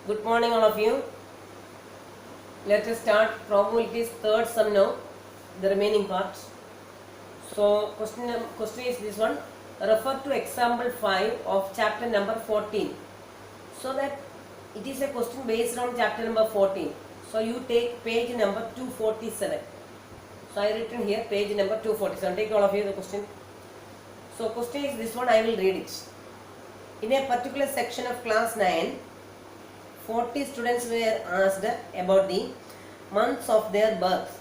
Good morning, all of you. Let us start probabilities third sum now, the remaining part. So, question is this one. Refer to example 5 of chapter number 14. So that it is a question based on chapter number 14. So, you take page number 247. So, I written here page number 247. Take all of you the question. So, question is this one. I will read it. In a particular section of class 9, 40 students were asked about the months of their birth,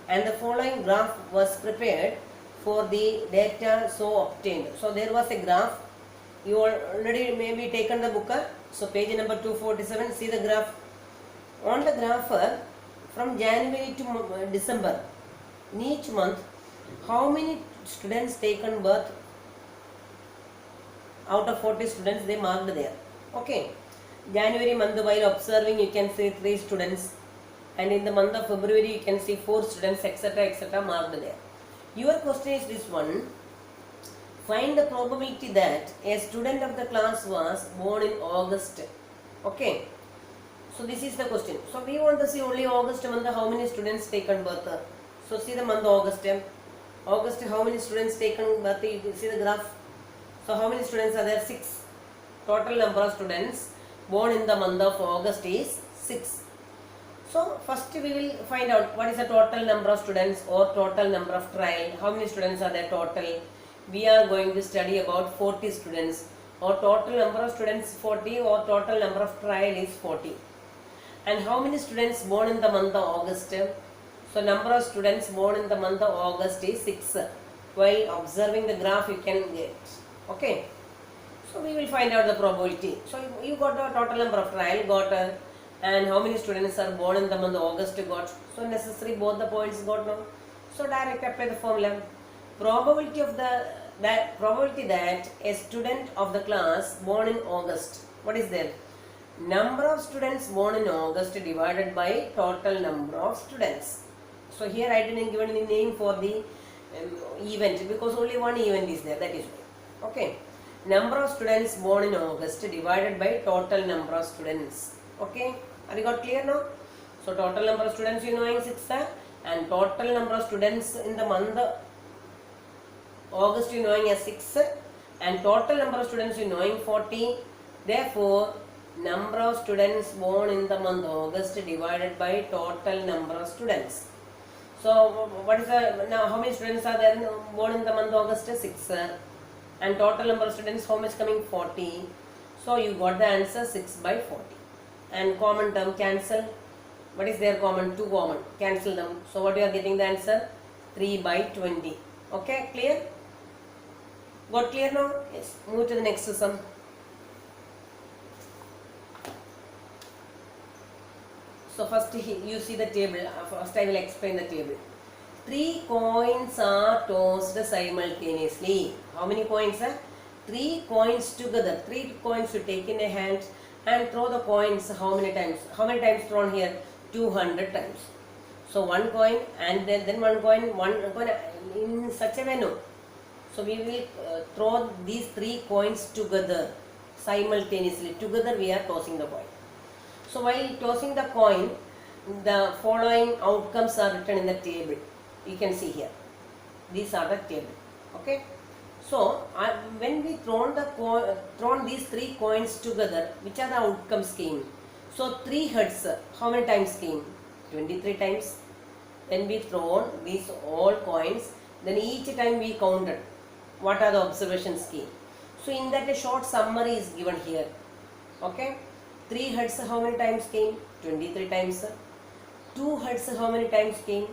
and the following graph was prepared for the data so obtained. So there was a graph. You already maybe taken the book. So page number 247, see the graph. On the graph, from January to December, in each month, how many students taken birth out of 40 students they marked there. Okay. January month, while observing, you can see 3 students, and in the month of February you can see 4 students, etc. marked there. Your question is this one. Find the probability that a student of the class was born in August. Okay. So this is the question. So we want to see only August month, how many students taken birth. So see the month August. August, how many students taken birth? You can see the graph. So how many students are there? 6. Total number of students born in the month of August is 6. So first we will find out what is the total number of students or total number of trial. How many students are there total? We are going to study about 40 students, or total number of students 40, or total number of trial is 40. And how many students born in the month of August? So number of students born in the month of August is 6. While observing the graph you can get. Okay. So we will find out the probability. So you got the total number of trial, got and how many students are born in the month of August got. So necessary both the points got now. So direct apply the formula. Probability that a student of the class born in August. What is there? Number of students born in August divided by total number of students. So here I didn't give any name for the event because only one event is there. That is why. Okay. Number of students born in August divided by total number of students. Okay, are you got clear now? So total number of students you knowing 6 and total number of students in the month August you knowing as 6 and total number of students you knowing 40. Therefore, number of students born in the month August divided by total number of students. So what is the now how many students are there born in the month August? 6. And total number of students, how much coming? 40. So you got the answer 6 by 40. And common term cancel. What is their common? 2 common. Cancel them. So what you are getting the answer? 3 by 20. Okay, clear? Got clear now? Yes. Move to the next sum. So first you see the table. First I will explain the table. 3 coins are tossed simultaneously. How many coins? 3 coins together. 3 coins you take in a hand and throw the coins how many times? How many times thrown here? 200 times. So one coin and then one coin in such a way no. So we will throw these 3 coins together simultaneously. Together we are tossing the coin. So while tossing the coin, the following outcomes are written in the table. You can see here. These are the table. Okay. So when we thrown these 3 coins together, which are the outcomes came? So 3 heads, how many times came? 23 times. Then we thrown these all coins. Then each time we counted. What are the observations came? So in that a short summary is given here. Okay. 3 heads, how many times came? 23 times. 2 heads, how many times came?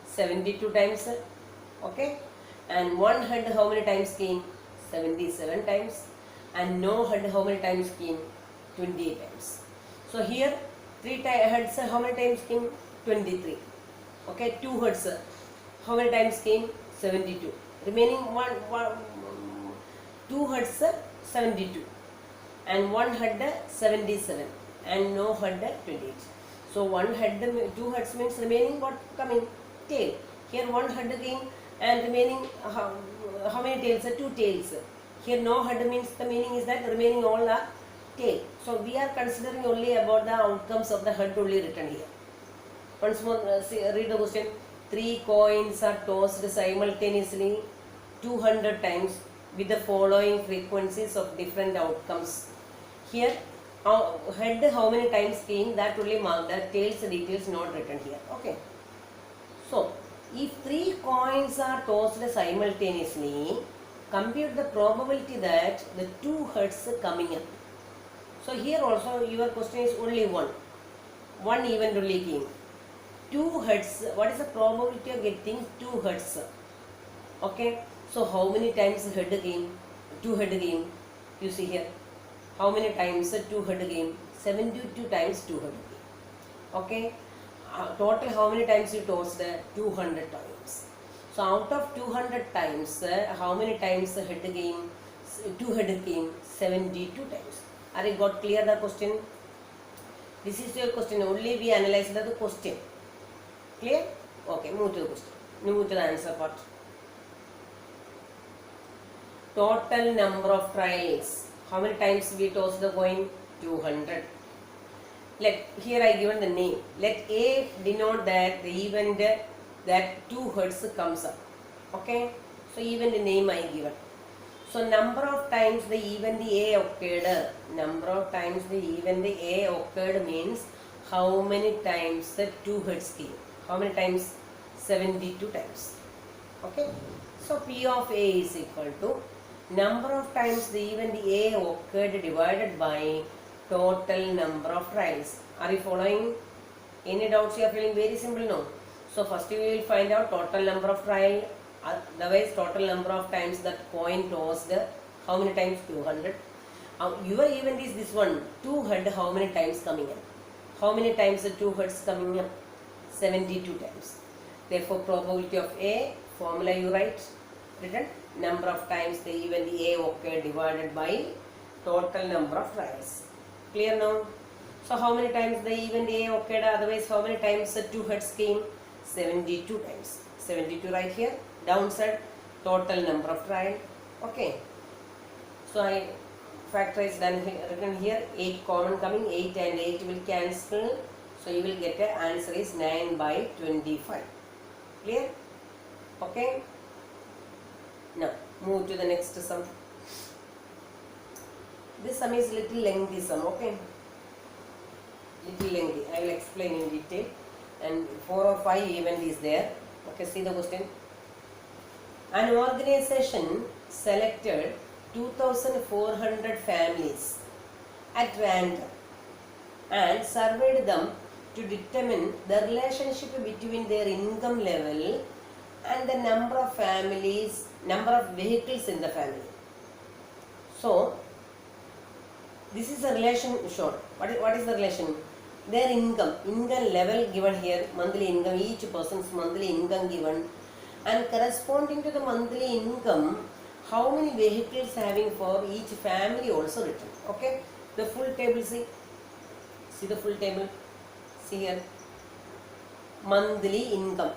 72 times. Okay. And 1 head, how many times came? 77 times. And no head, how many times came? 28 times. So here 3 heads, how many times came? 23. Okay. 2 heads, how many times came? 72. Remaining 2 heads 72. And 1 head 77. And no head 28. So 1 head, 2 heads means remaining what coming? Tail. Here 1 head came and remaining how many tails? 2 tails. Here no head means the meaning is that remaining all are tail. So we are considering only about the outcomes of the head only written here. Once more, read the question. 3 coins are tossed simultaneously 200 times with the following frequencies of different outcomes. Here, head how many times came, that only mark, the tails details not written here. Okay. So, if 3 coins are tossed simultaneously, compute the probability that the 2 heads are coming up. So here also your question is only one. One event only came. 2 heads, what is the probability of getting 2 heads? Okay. So how many times head came? 2 head came. You see here. How many times 2 head came? 72 times 2 head came. Okay. Total how many times you tossed? 200 times. So out of 200 times, how many times head came? 2 head came? 72 times. Are you got clear the question? This is your question. Only we analyze the question. Clear? Okay, move to the question. Move to the answer part. Total number of trials. How many times we toss the coin? 200. Here I given the name. Let A denote that the event that 2 heads comes up. Okay. So even the name I given. So number of times the event A occurred. Number of times the event A occurred means how many times the 2 heads came. How many times? 72 times. Okay. So P of A is equal to number of times the event A occurred divided by total number of trials. Are you following? Any doubts you are feeling? Very simple, no? So first we will find out total number of trial, otherwise total number of times that coin tossed. How many times? 200. Your event is this one. 2 head how many times coming up? How many times the 2 heads coming up? 72 times. Therefore probability of A, formula you write, written, number of times the event A occurred divided by total number of trials. Clear now? So how many times the event A occurred, otherwise how many times the 2 heads came? 72 times. 72 right here. Downside, total number of trial. Okay. So I factorize done written here. 8 common coming. 8 and 8 will cancel. So you will get the answer is 9 by 25. Clear? Okay. Now move to the next sum. This sum is little lengthy sum. Okay. Little lengthy. I will explain in detail. And 4 or 5 event is there. Okay, see the question. An organization selected 2,400 families at random and surveyed them to determine the relationship between their income level and the number of families, number of vehicles in the family. So, this is a relation shown. What is the relation? Their income level given here, monthly income, each person's monthly income given, and corresponding to the monthly income, how many vehicles having for each family also written. Okay, the full table, see the full table, see here, monthly income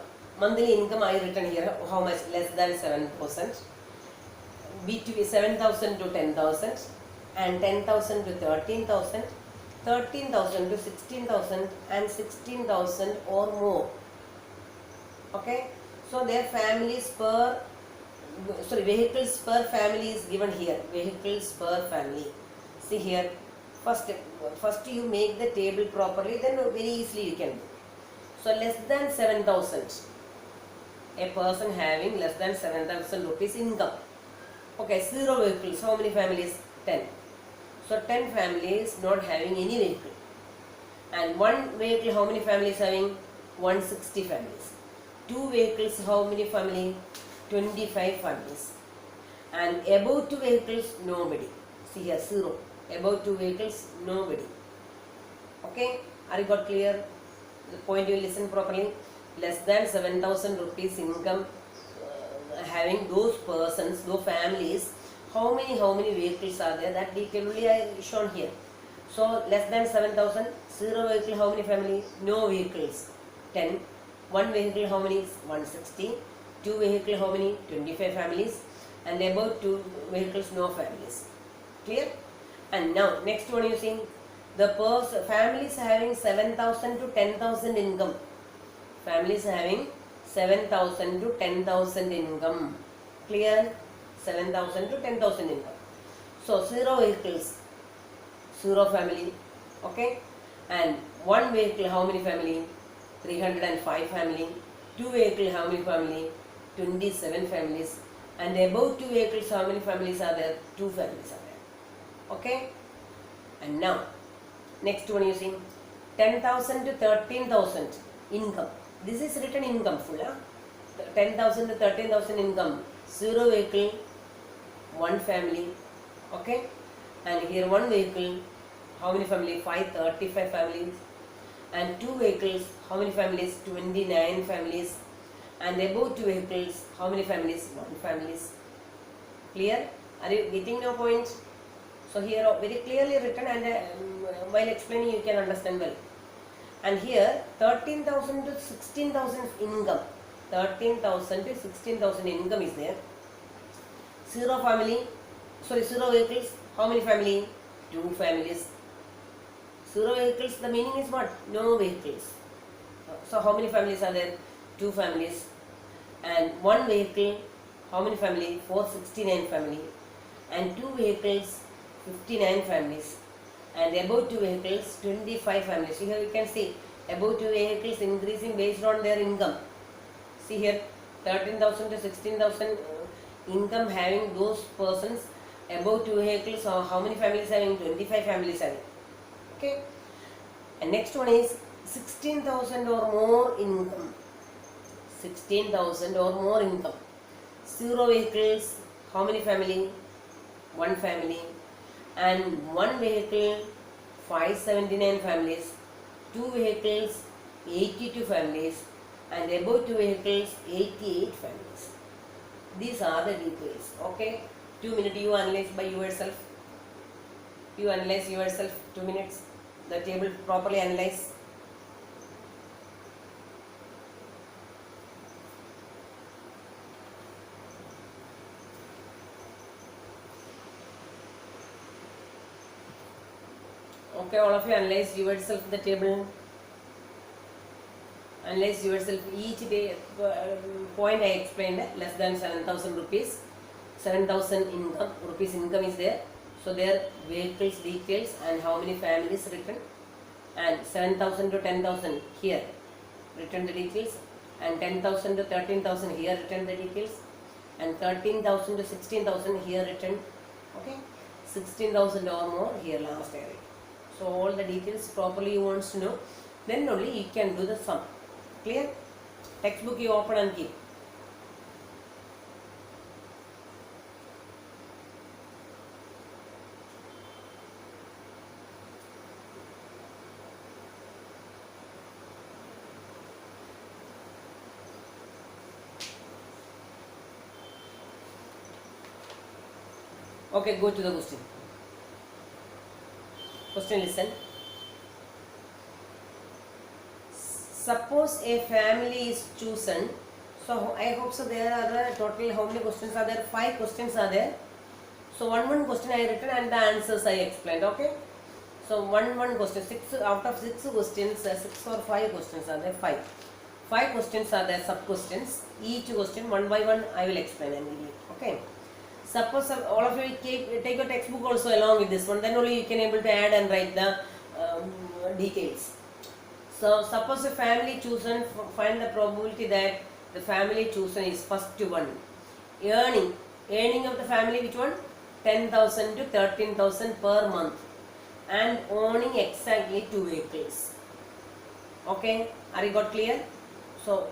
I written here, how much? Less than 7%, between 7,000 to 10,000, and 10,000 to 13,000, 13,000 to 16,000, and 16,000 or more. Okay, so their families per, vehicles per family is given here. Vehicles per family. See here, first you make the table properly, then very easily you can do. So less than 7,000, a person having less than 7,000 rupees income. Okay, 0 vehicles, how many families? 10. So 10 families not having any vehicle. And 1 vehicle, how many families having? 160 families. 2 vehicles, how many families? 25 families. And above 2 vehicles, nobody. See here, 0. Above 2 vehicles, nobody. Okay, are you got clear? The point you listen properly. Less than 7,000 rupees income having those persons, those families, how many vehicles are there? That detail only I shown here. So less than 7,000, 0 vehicle, how many families? No vehicles, 10. 1 vehicle, how many? 160. 2 vehicle, how many? 25 families. And about 2 vehicles, no families. Clear? And now next one you see, the families having 7,000 to 10,000 income. Families having 7,000 to 10,000 income. Clear? 7,000 to 10,000 income. So 0 vehicles, 0 family. Okay? And 1 vehicle, how many family? 305 family. 2 vehicle, how many family? 27 families. And above 2 vehicles, how many families are there? 2 families are there. Okay? And now, next one you see, 10,000 to 13,000 income. This is written income full. 10,000 to 13,000 income. 0 vehicle, 1 family. Okay? And here 1 vehicle, how many families? 535 families. And 2 vehicles, how many families? 29 families. And above 2 vehicles, how many families? 1 families. Clear? Are you getting no point? So here very clearly written, and while explaining you can understand well. And here 13,000 to 16,000 income. 13,000 to 16,000 income is there. 0 family, 0 vehicles, how many family? 2 families. 0 vehicles, the meaning is what? No vehicles. So how many families are there? 2 families. And 1 vehicle, how many family? 469 family. And 2 vehicles, 59 families. And above 2 vehicles, 25 families. Here you can see above 2 vehicles increasing based on their income. See here, 13,000 to 16,000 income having those persons. Above 2 vehicles, how many families having? 25 families having. Okay. And next one is 16,000 or more income. 16,000 or more income. 0 vehicles, how many family? 1 family. And 1 vehicle, 579 families. 2 vehicles, 82 families. And above 2 vehicles, 88 families. These are the details. Okay. 2 minutes you analyze by yourself. You analyze yourself 2 minutes. The table properly analyze. Okay, all of you analyze yourself the table. Analyze yourself each day. Point I explained, less than 7,000 rupees. 7,000 income rupees income is there. So their vehicles details and how many families written. And 7,000 to 10,000 here written the details. And 10,000 to 13,000 here written the details. And 13,000 to 16,000 here written. Okay, 16,000 or more here last area. So all the details properly you want to know. Then only you can do the sum. Clear? Textbook you open and keep. Okay, go to the question. Question listen. Suppose a family is chosen. So I hope so there are total how many questions are there? 5 questions are there. So one question I written and the answers I explained. Okay. So one question. 6 out of 6 questions, 6 or 5 questions are there. 5. 5 questions are there, sub questions. Each question one by one I will explain and give you. Okay. Suppose all of you take your textbook also along with this one, then only you can able to add and write the details. So suppose a family chosen, find the probability that the family chosen is first one. Earning of the family, which one? 10,000 to 13,000 per month, and owning exactly 2 vehicles. Okay, are you got clear? So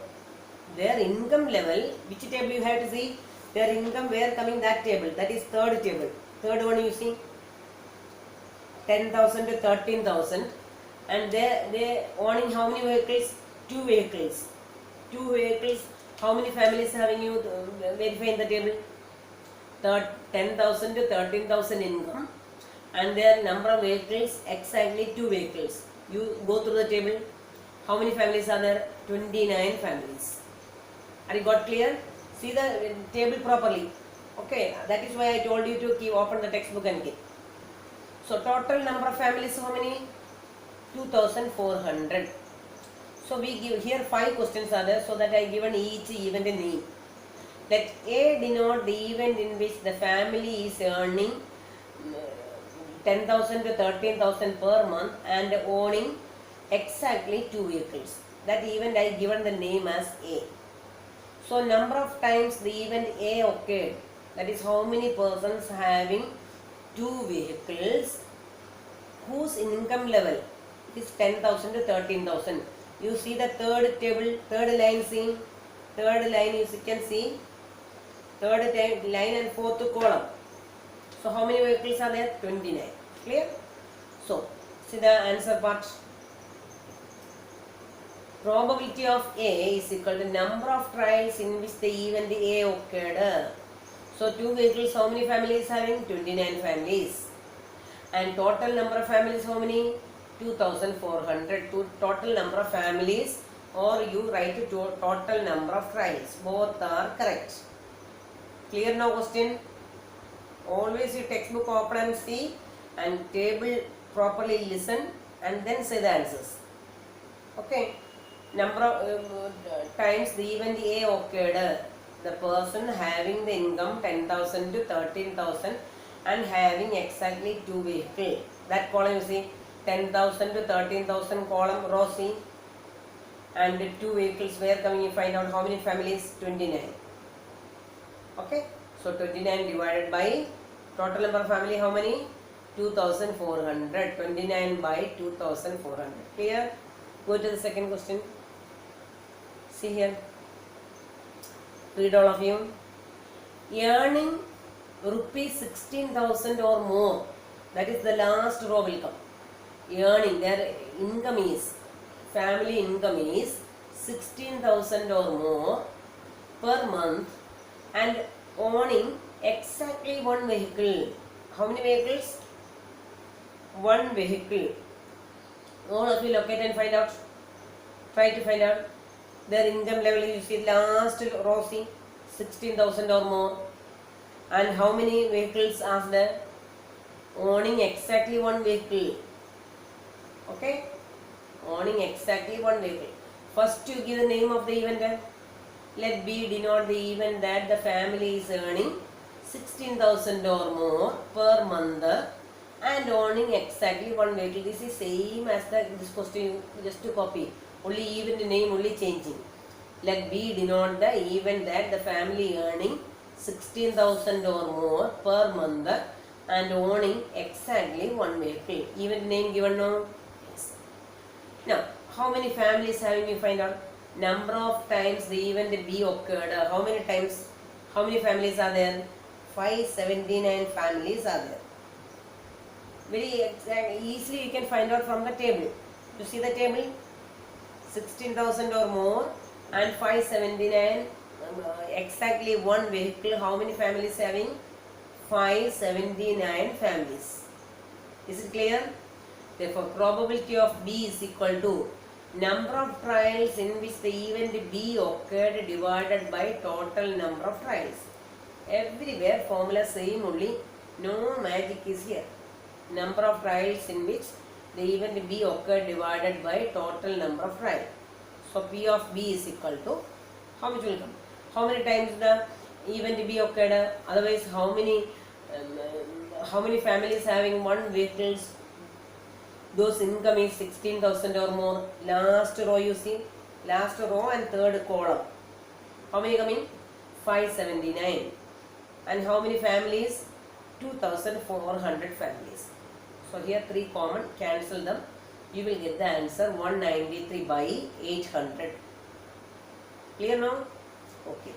their income level, which table you have to see? Their income where coming that table, that is third table. Third one you see 10,000 to 13,000, and they owning how many vehicles? 2 vehicles. 2 vehicles. How many families having you verify in the table? 10,000 to 13,000 income, and their number of vehicles exactly 2 vehicles. You go through the table. How many families are there? 29 families. Are you got clear? See the table properly. Okay, that is why I told you to keep open the textbook and keep. So total number of families how many? 2400. So we give here 5 questions are there, so that I given each event a name. Let A denote the event in which the family is earning 10,000 to 13,000 per month and owning exactly 2 vehicles. That event I given the name as A. So number of times the event A occurred, that is how many persons having 2 vehicles whose income level is 10,000 to 13,000. You see the third table, third line, see, third line you can see, third line and fourth column. So how many vehicles are there? 29. Clear? So see the answer part. Probability of A is equal to number of trials in which the event A occurred. So 2 vehicles, how many families having? 29 families. And total number of families how many? 2400. Total number of families, or you write to total number of trials. Both are correct. Clear now question? Always your textbook open and see, and table properly listen and then say the answers. Okay. Number of times the event A occurred. The person having the income 10,000 to 13,000 and having exactly 2 vehicles. That column you see, 10,000 to 13,000 column row C, and 2 vehicles where coming, you find out how many families? 29. Okay, so 29 divided by total number of family how many? 2400. 29 by 2400. Clear? Go to the second question. See here. Read all of you. Earning rupees 16,000 or more, that is the last row will come. Earning, their income is, family income is 16,000 or more per month and owning exactly 1 vehicle. How many vehicles? 1 vehicle. All of you locate and find out. Try to find out their income level. You see last row, see, 16,000 or more. And how many vehicles are there? Owning exactly 1 vehicle. Okay? Owning exactly 1 vehicle. First you give the name of the event. Let B denote the event that the family is earning 16,000 or more per month and owning exactly 1 vehicle. This is same as this question, just to copy. Only event name only changing. Let B denote the event that the family earning 16,000 or more per month and owning exactly 1 vehicle. Event name given now? Yes. Now, how many families having, you find out? Number of times the event B occurred. How many times? How many families are there? 579 families are there. Very easily you can find out from the table. You see the table? 16,000 or more and 579, exactly 1 vehicle. How many families having? 579 families. Is it clear? Therefore, probability of B is equal to number of trials in which the event B occurred divided by total number of trials. Everywhere formula same only, no magic is here. Number of trials in which the event B occurred divided by total number of trials. So P of B is equal to, how much will come? How many times the event B occurred? Otherwise, how many families having 1 vehicles? Those income is 16,000 or more. Last row you see, last row and third column. How many coming? 579. And how many families? 2,400 families. So here 3 common, cancel them. You will get the answer 193 by 800. Clear now? Okay.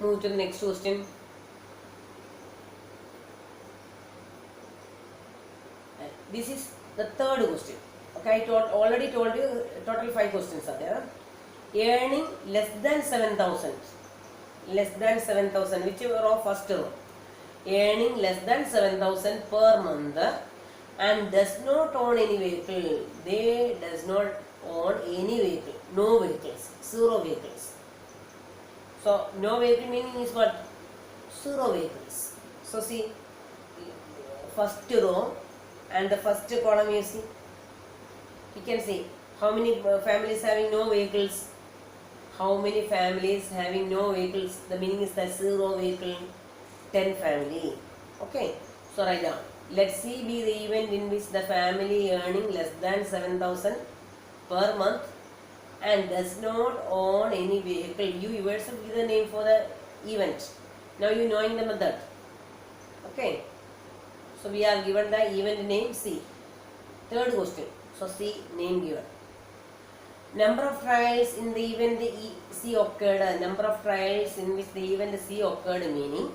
Move to the next question. This is the third question. Okay, I already told you total 5 questions are there. Earning less than 7,000. Less than 7,000, whichever row, first row. Earning less than 7,000 per month and does not own any vehicle. They does not own any vehicle. No vehicles. 0 vehicles. So, no vehicle meaning is what? 0 vehicles. So, see, first row, and the first column you see, you can see how many families having no vehicles. How many families having no vehicles? The meaning is that 0 vehicle, 10 family. Okay, so write down. Let C be the event in which the family earning less than 7,000 per month and does not own any vehicle. You yourself give the name for the event. Now you knowing the method. Okay, so we are given the event name C. Third question. So C name given. Number of trials in the event C occurred. Number of trials in which the event C occurred, meaning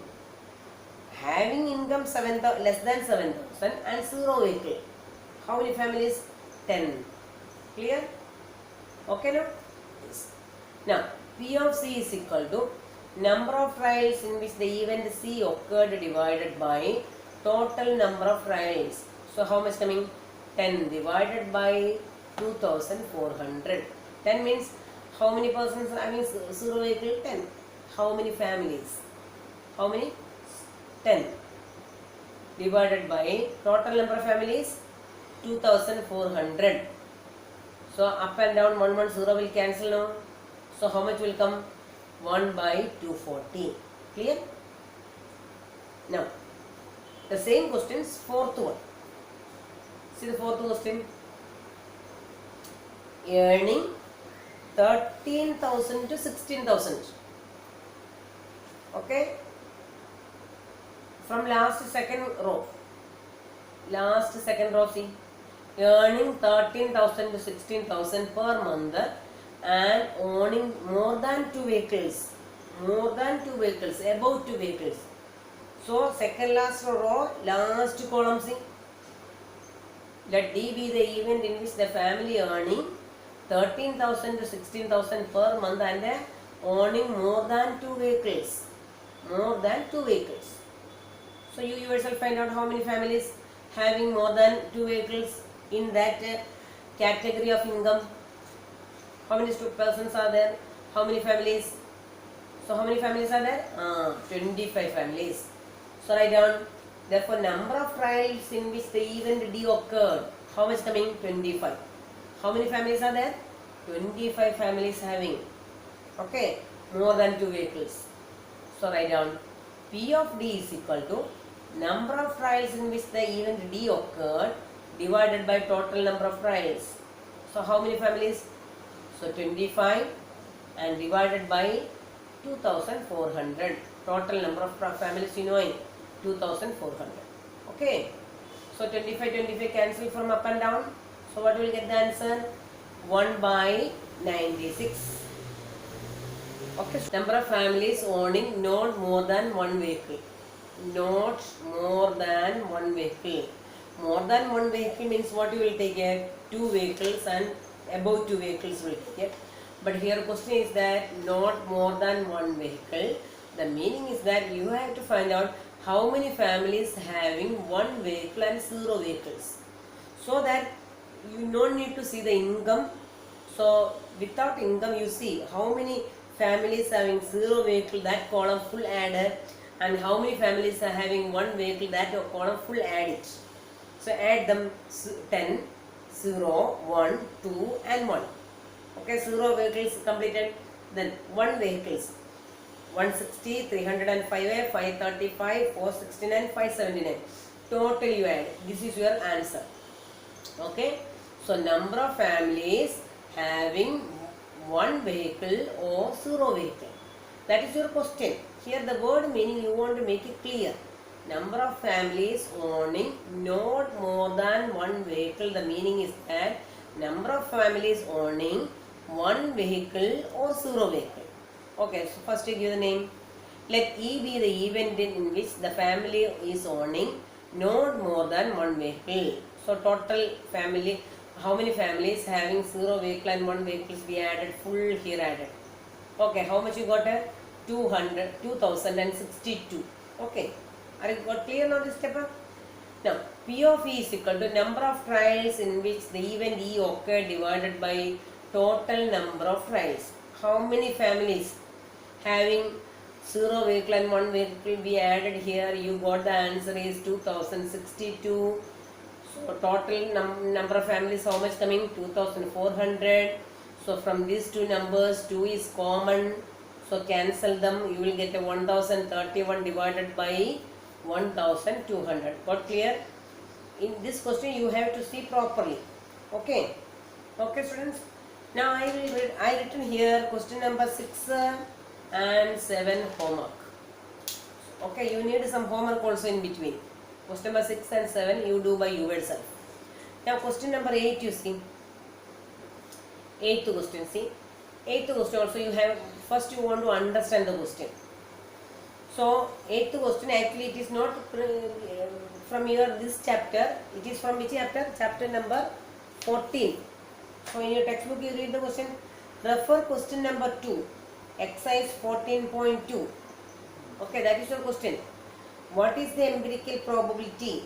having income less than 7,000 and 0 vehicle. How many families? 10. Clear? Okay now? Yes. Now P of C is equal to number of trials in which the event C occurred divided by total number of trials. So how much coming? 10 divided by 2,400. 10 means how many persons having 0 vehicle? 10. How many families? How many? 10 divided by total number of families 2,400. So up and down 110 will cancel now. So how much will come? 1 by 240. Clear? Now the same questions, fourth one. See the fourth question. Earning 13,000 to 16,000. Okay. From last second row. See. Earning 13,000 to 16,000 per month and owning more than 2 vehicles. Above 2 vehicles. So second last row, last column see. Let D be the event in which the family earning 13,000 to 16,000 per month and owning more than 2 vehicles. So you yourself find out how many families having more than 2 vehicles in that category of income. How many persons are there? How many families? So how many families are there? 25 families. So write down. Therefore, number of trials in which the event D occurred. How much coming? 25. How many families are there? 25 families having. Okay, more than 2 vehicles. So write down. P of D is equal to number of trials in which the event D occurred divided by total number of trials. So how many families? So 25 and divided by 2,400. Total number of families you know 2,400. Okay. So 25 cancel from up and down. So what will get the answer? 1 by 96. Okay. Number of families owning not more than 1 vehicle. Not more than 1 vehicle. More than 1 vehicle means what you will take here? 2 vehicles and above 2 vehicles will take here. But here question is that not more than 1 vehicle. The meaning is that you have to find out how many families having 1 vehicle and 0 vehicles. So that you don't need to see the income. So without income you see how many families having 0 vehicle, that column full added, and how many families are having 1 vehicle, that column full add it. So add them 10, 0, 1, 2 and 1. Okay, 0 vehicles completed. Then 1 vehicles. 160, 305, 535, 469, 579. Total you add. This is your answer. Okay. So number of families having 1 vehicle or 0 vehicle. That is your question. Here the word meaning you want to make it clear. Number of families owning not more than 1 vehicle. The meaning is that number of families owning 1 vehicle or 0 vehicle. Okay, so first you give the name. Let E be the event in which the family is owning not more than 1 vehicle. So total family, how many families having 0 vehicle and 1 vehicle we added, full here added. Okay, how much you got? 2,062. Okay, are you got clear now this step? Now, P of E is equal to number of trials in which the event E occurred divided by total number of trials. How many families having 0 vehicle and 1 vehicle be added here? You got the answer is 2062. So So total number of families, how much coming? 2400. So from these two numbers, 2 is common. So cancel them. You will get a 1031 divided by 1200. Got clear? In this question, you have to see properly. Okay. Okay, students. Now I will read. I written here question number 6 and 7 homework. Okay, you need some homework also in between. Question number 6 and 7 you do by yourself. Now question number 8 you see. 8th question, see. 8th question also you have, first you want to understand the question. So 8th question actually it is not from your this chapter. It is from which chapter? Chapter number 14. So in your textbook you read the question. Refer question number 2. Exercise 14.2. Okay, that is your question. What is the empirical probability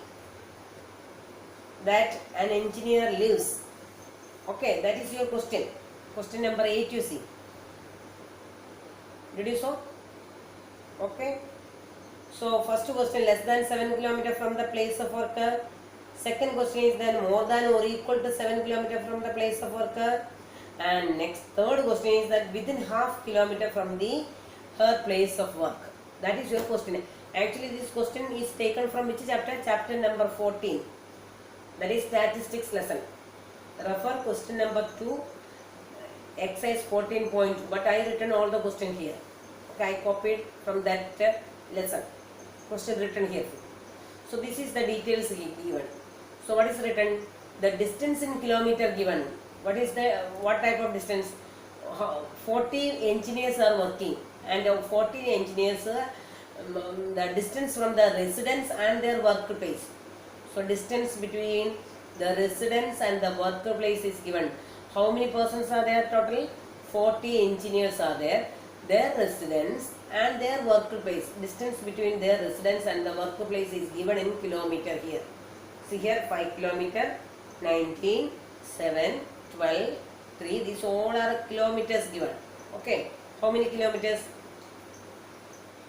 that an engineer lives? Okay, that is your question. Question number 8 you see. Did you saw? Okay. So first question, less than 7 km from the place of worker. Second question is then more than or equal to 7 km from the place of worker. And next third question is that within half kilometer from her place of work. That is your question. Actually this question is taken from which chapter? Chapter number 14. That is statistics lesson. Refer question number 2, exercise 14.2. But I written all the question here. Okay, I copied from that lesson. Question written here. So this is the details given. So what is written? The distance in kilometer given. What type of distance? 40 engineers are working, and 40 engineers the distance from the residence and their workplace. So distance between the residence and the workplace is given. How many persons are there total? 40 engineers are there. Their residence and their workplace. Distance between their residence and the workplace is given in kilometer here. See here 5 kilometer, 19, 7, 12, 3. These all are kilometers given. Okay. How many kilometers?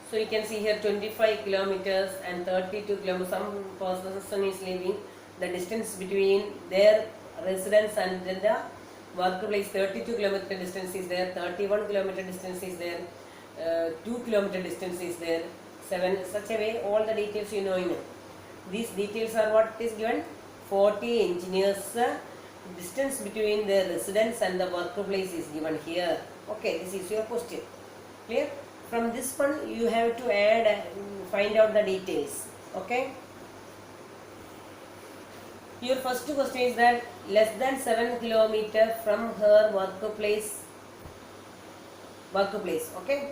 So you can see here 25 kilometers and 32 kilometers. Some person is living. The distance between their residence and the workplace, 32 kilometer distance is there, 31 kilometer distance is there, 2 kilometer distance is there, 7, such a way all the details you know in it. These details are what is given. 40 engineers, distance between their residence and the workplace is given here. Okay, this is your question. Clear? From this one you have to add, find out the details. Okay. Your first question is that less than 7 km from her workplace. Okay.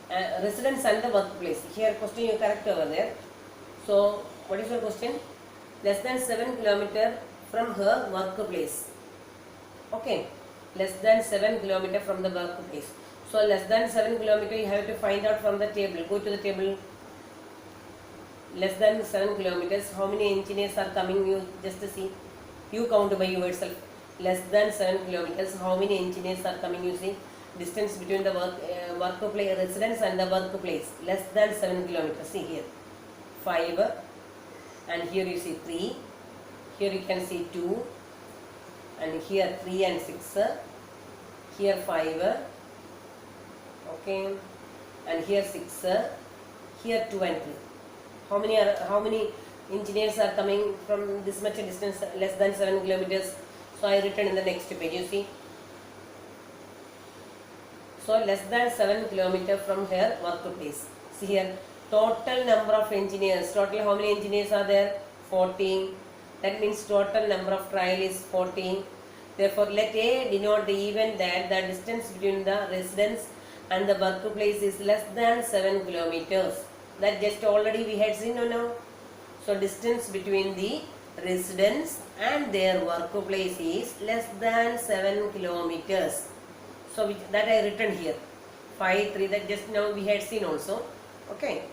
Residence and the workplace. Here question you correct over there. So what is your question? Less than 7 km from her workplace. Okay. Less than 7 km from the workplace. So less than 7 km you have to find out from the table. Go to the table. Less than 7 kilometers. How many engineers are coming? You just see. You count by yourself. Less than 7 kilometers. How many engineers are coming? You see. Distance between the workplace, residence and the workplace. Less than 7 kilometers. See here. 5. And here you see 3. Here you can see 2. And here 3 and 6. Here 5. Okay, and here 6, here 2 and 3. How many engineers are coming from this much distance, less than 7 kilometers? So I written in the next page. You see. So less than 7 kilometers from her workplace. See here. Total number of engineers. Total how many engineers are there? 14. That means total number of trial is 14. Therefore, let A denote the event that the distance between the residence and the workplace is less than 7 kilometers. That just already we had seen now. So distance between the residence and their workplace is less than 7 kilometers. So that I written here. 5, 3, that just now we had seen also. Okay.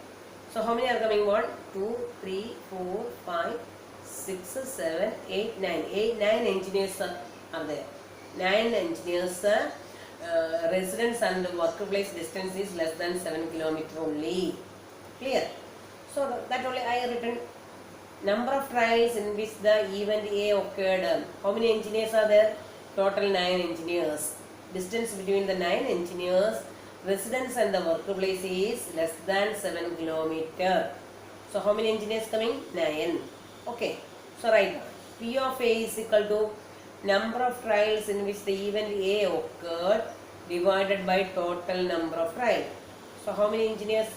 So how many are coming? 1, 2, 3, 4, 5, 6, 7, 8, 9. 9 engineers are there. 9 engineers. Residence and workplace distance is less than 7 km only. Clear? So that only I written. Number of trials in which the event A occurred. How many engineers are there? Total 9 engineers. Distance between the 9 engineers, residence and the workplace is less than 7 kilometer. So how many engineers coming? 9. Okay. So write down. P of A is equal to number of trials in which the event A occurred divided by total number of trials. So how many engineers?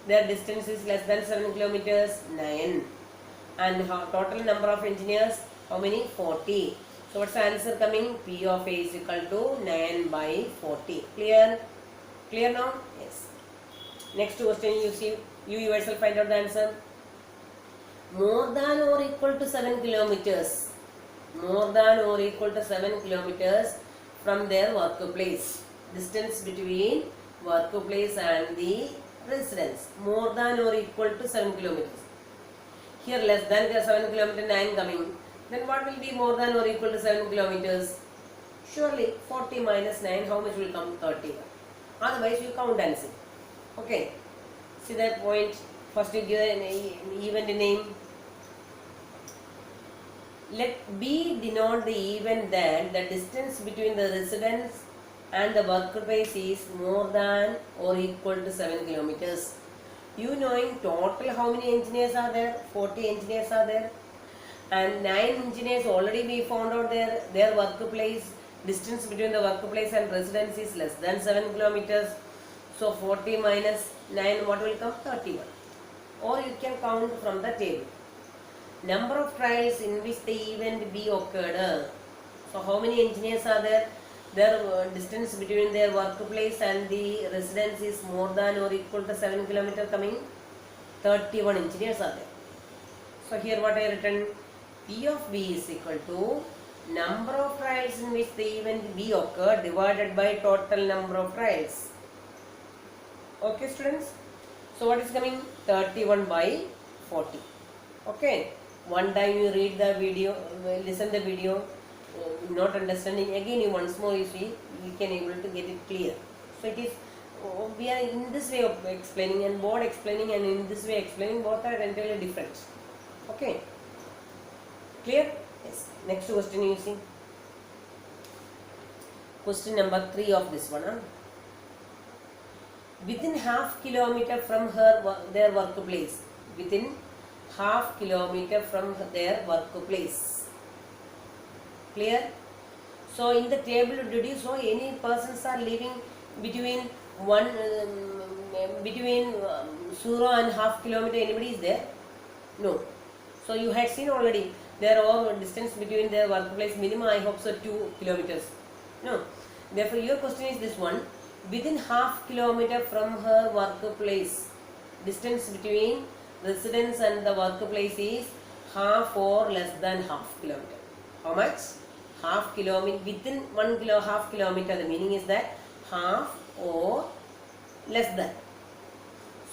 Their distance is less than 7 kilometers? 9. And total number of engineers? How many? 40. So what's the answer coming? P of A is equal to 9 by 40. Clear? Clear now? Yes. Next question, you see, you yourself find out the answer. More than or equal to 7 kilometers. More than or equal to 7 kilometers from their workplace. Distance between workplace and the residence. More than or equal to 7 kilometers. Here less than 7 kilometer 9 coming. Then what will be more than or equal to 7 kilometers? Surely 40 minus 9, how much will come? 30. Otherwise you count and see. Okay. See that point. First you give an event name. Let B denote the event that the distance between the residence and the workplace is more than or equal to 7 kilometers. You knowing total how many engineers are there? 40 engineers are there. And 9 engineers already we found out their workplace. Distance between the workplace and residence is less than 7 kilometers. So 40 minus 9, what will come? 31. Or you can count from the table. Number of trials in which the event B occurred. So how many engineers are there? Their distance between their workplace and the residence is more than or equal to 7 kilometers coming. 31 engineers are there. So here what I written? P of B is equal to number of trials in which the event B occurred divided by total number of trials. Okay students? So what is coming? 31 by 40. Okay. One time you read the video, listen the video, not understanding, again you once more you see, you can able to get it clear. So it is, we are in this way of explaining and board explaining and in this way explaining, both are entirely different. Okay. Clear? Yes. Next question you see. Question number 3 of this one. Within half kilometer from their workplace. Within half kilometer from their workplace. Clear? So in the table, did you saw any persons are living between 0 and half kilometer? Anybody is there? No. So you had seen already. There are distance between their workplace minimum, I hope so, 2 kilometers. No. Therefore your question is this one. Within half kilometer from her workplace, distance between residence and the workplace is half or less than half kilometer. How much? Half kilometer. Within half kilometer, the meaning is that half or less than.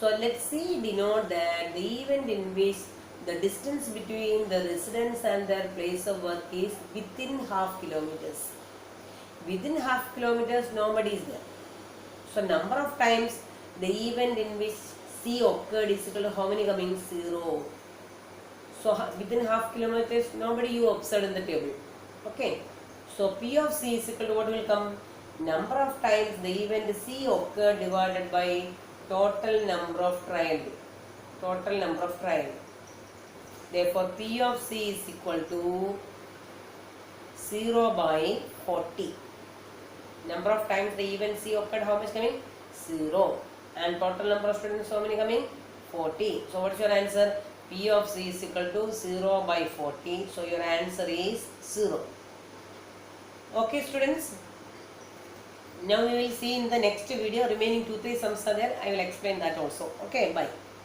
So let's see denote that the event in which the distance between the residence and their place of work is within half kilometers. Within half kilometers, nobody is there. So number of times the event in which C occurred is equal to how many coming? 0. So within half kilometers, nobody you observed in the table. Okay. So P of C is equal to what will come? Number of times the event C occurred divided by total number of trial. Total number of trial. Therefore P of C is equal to 0 by 40. Number of times the event C occurred, how much coming? 0. And total number of students, how many coming? 40. So what's your answer? P of C is equal to 0 by 40. So your answer is 0. Okay students. Now we will see in the next video remaining 2-3 sums are there. I will explain that also. Okay, bye.